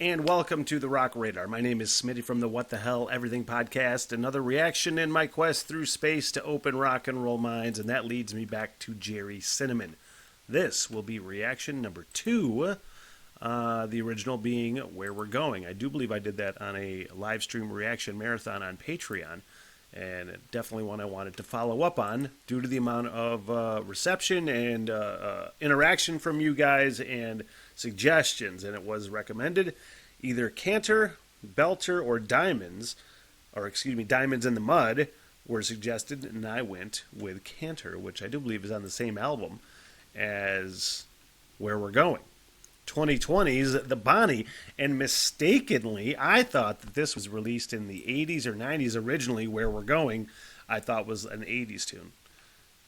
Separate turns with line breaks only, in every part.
And welcome to the Rock Radar. My name is Smitty from the What the Hell Everything podcast. Another reaction in my quest through space to open rock and roll minds, and that leads me back to Gerry Cinnamon. This will be reaction number 2, the original being Where We're Going. I do believe I did that on a live stream reaction marathon on Patreon, and definitely one I wanted to follow up on due to the amount of reception and interaction from you guys and suggestions, and it was recommended either Canter, Belter, or Diamonds in the Mud were suggested, and I went with Canter, which I do believe is on the same album as Where We're Going. 2020's The Bonnie, and mistakenly, I thought that this was released in the 80s or 90s originally. Where We're Going, I thought was an 80s tune.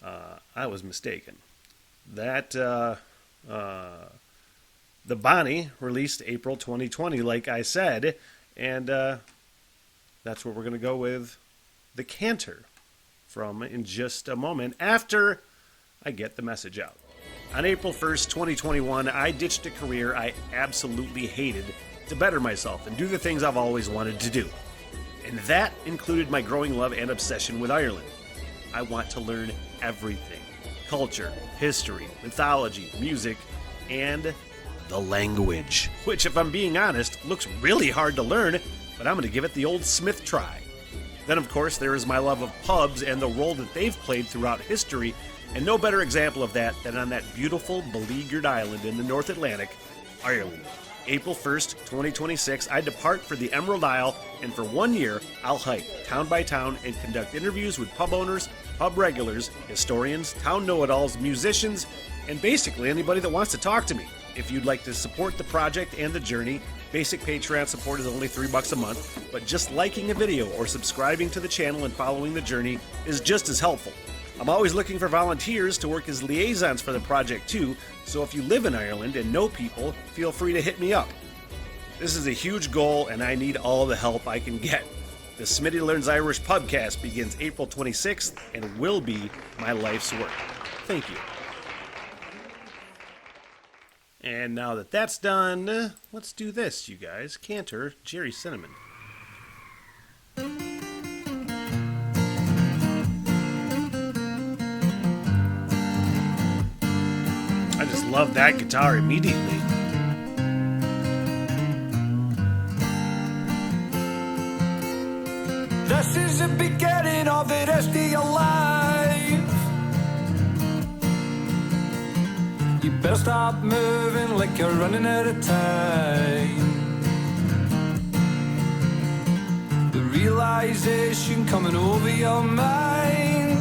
I was mistaken. The Bonnie released April 2020, like I said, and that's what we're going to go with the Canter from in just a moment after I get the message out. On April 1st, 2021, I ditched a career I absolutely hated to better myself and do the things I've always wanted to do. And that included my growing love and obsession with Ireland. I want to learn everything: culture, history, mythology, music, and the language. Which, if I'm being honest, looks really hard to learn, but I'm going to give it the old Smith try. Then, of course, there is my love of pubs and the role that they've played throughout history, and no better example of that than on that beautiful, beleaguered island in the North Atlantic, Ireland. April 1st, 2026, I depart for the Emerald Isle, and for 1 year, I'll hike town by town and conduct interviews with pub owners, pub regulars, historians, town know-it-alls, musicians, and basically anybody that wants to talk to me. If you'd like to support the project and the journey, basic Patreon support is only $3 a month, but just liking a video or subscribing to the channel and following the journey is just as helpful. I'm always looking for volunteers to work as liaisons for the project too, so if you live in Ireland and know people, feel free to hit me up. This is a huge goal, and I need all the help I can get. The Smitty Learns Irish Pubcast begins April 26th and will be my life's work. Thank you. And now that that's done, let's do this, you guys. Canter, Gerry Cinnamon. I just love that guitar immediately.
This is the beginning of the rest of your life. You better stop moving like you're running out of time. The realization coming over your mind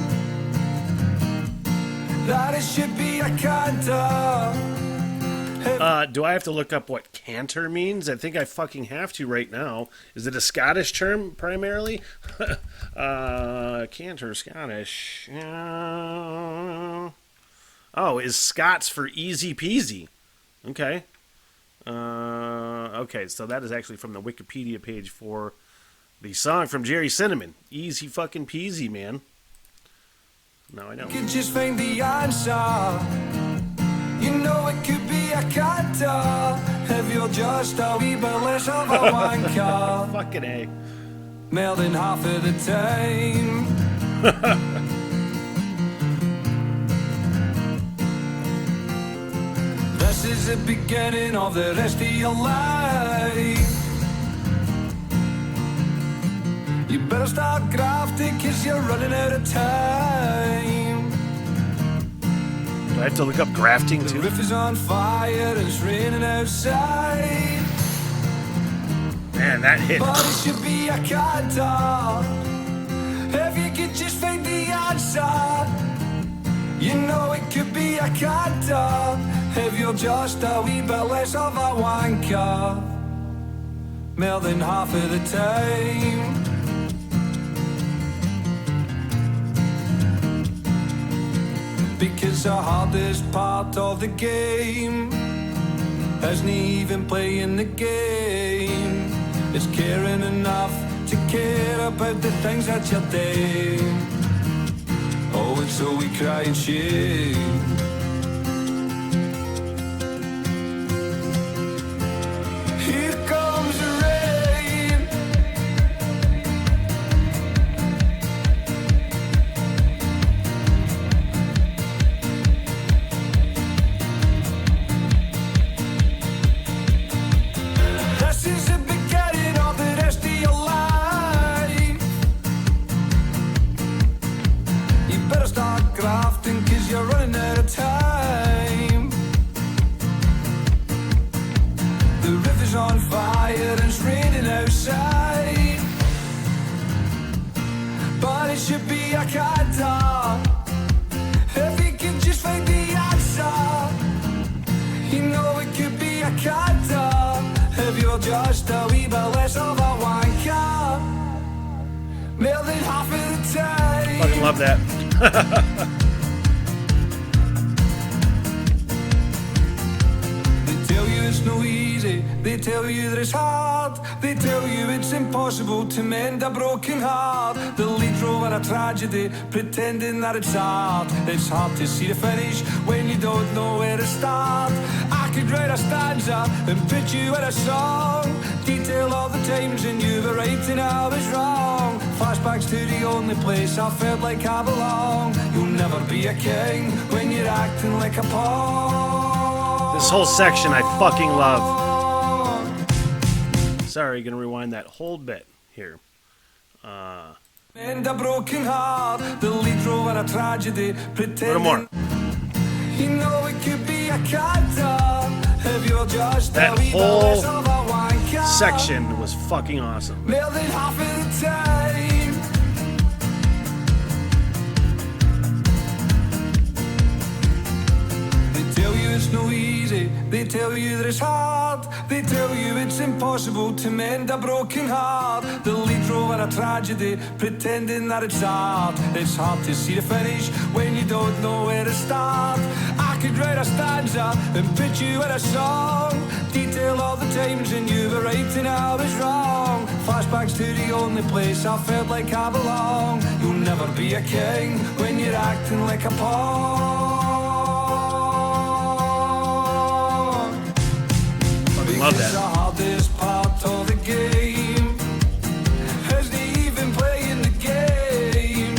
that it should be a canter.
Do I have to look up what canter means? I think I fucking have to right now. Is it a Scottish term primarily? Canter, Scottish. Oh, is Scots for easy peasy. Okay. Okay, so that is actually from the Wikipedia page for the song from Gerry Cinnamon. Easy fucking peasy, man. Now I know.
You could just find the answer. You know it could be a canter if you're just a wee bit less of a wanker.
Fucking A.
More than half of the time. This is the beginning of the rest of your life. You better start grafting, 'cause you're running out of time.
Do I have to look up grafting
The
too?
roof is on fire and it's raining outside.
Man, that hit.
But it should be a canter if you could just find the answer. You know it could be a canter if you're just a wee bit less of a wanker. More than half of the time. Because the hardest part of the game isn't even playing the game. It's caring enough to care about the things that you do. Oh, and so we cry and shame. Here comes is on fire and it's raining outside. But it should be a canter. If you could just find the answer, you know it could be a canter. If you're just a wee bit less of a wanker, more than half of the time.
Fucking love that.
They tell you it's no easy, they tell you that it's hard, they tell you it's impossible to mend a broken heart. The lead role in a tragedy, pretending that it's hard. It's hard to see the finish when you don't know where to start. I could write a stanza and put you in a song, detail all the times when you were right and I was wrong. Flashbacks to the only place I felt like I belong. You'll never be a king when you're acting like a pawn.
This whole section I fucking love. Sorry, gonna rewind that whole bit here.
And a broken heart, the lead role in a tragedy, pretending.
A little more.
You know it could be a canter if you're just
That
a wee bit
whole
less of a wanker.
section was fucking awesome.
More than half of the time. They tell you it's no easy, they tell you that it's hard, they tell you it's impossible to mend a broken heart. The lead role in a tragedy, pretending that it's hard. It's hard to see the finish when you don't know where to start. I could write a stanza and put you in a song, detail all the times when you were right and I was wrong. Flashbacks to the only place I felt like I belong. You'll never be a king when you're acting like a pawn.
Love
Because
that.
the hardest part of the game isn't even playing the game.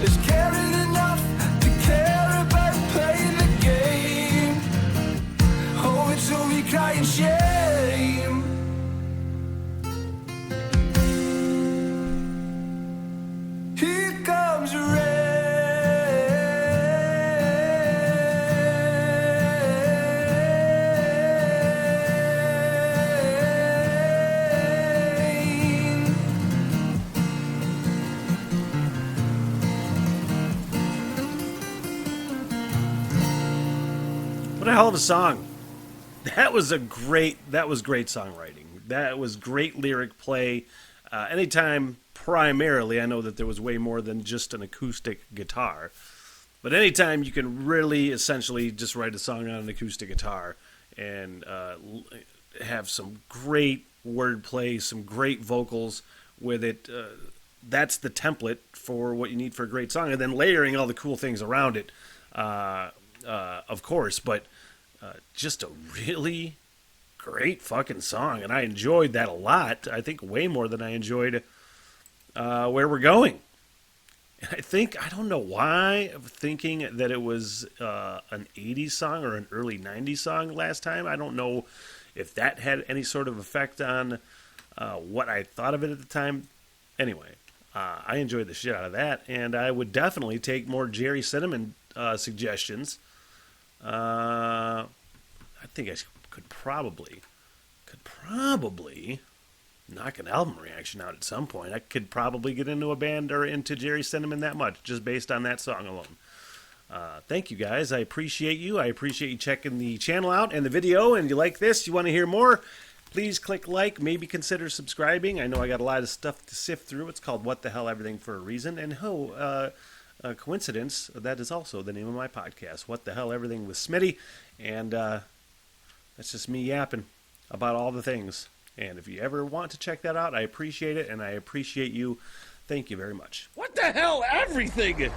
It's caring enough to care about playing the game. Oh, it's only crying shame. Here comes rain.
What a hell of a song. That was great songwriting. That was great lyric play. Anytime, primarily, I know that there was way more than just an acoustic guitar. But anytime you can really essentially just write a song on an acoustic guitar and have some great wordplay, some great vocals with it, that's the template for what you need for a great song. And then layering all the cool things around it, of course, but just a really great fucking song, and I enjoyed that a lot. I think way more than I enjoyed Where We're Going. And I don't know why, I'm thinking that it was an 80s song or an early 90s song last time. I don't know if that had any sort of effect on what I thought of it at the time. Anyway, I enjoyed the shit out of that, and I would definitely take more Gerry Cinnamon suggestions. I think I could probably knock an album reaction out at some point. I could probably get into a band or into Gerry Cinnamon that much just based on that song alone. Thank you guys. I appreciate you. I appreciate you checking the channel out and the video. And you like this, you want to hear more, please click like, maybe consider subscribing. I know I got a lot of stuff to sift through. It's called What the Hell Everything for a Reason. And coincidence, that is also the name of my podcast, What the Hell Everything with Smitty. And that's just me yapping about all the things. And if you ever want to check that out, I appreciate it, and I appreciate you. Thank you very much. What the hell everything?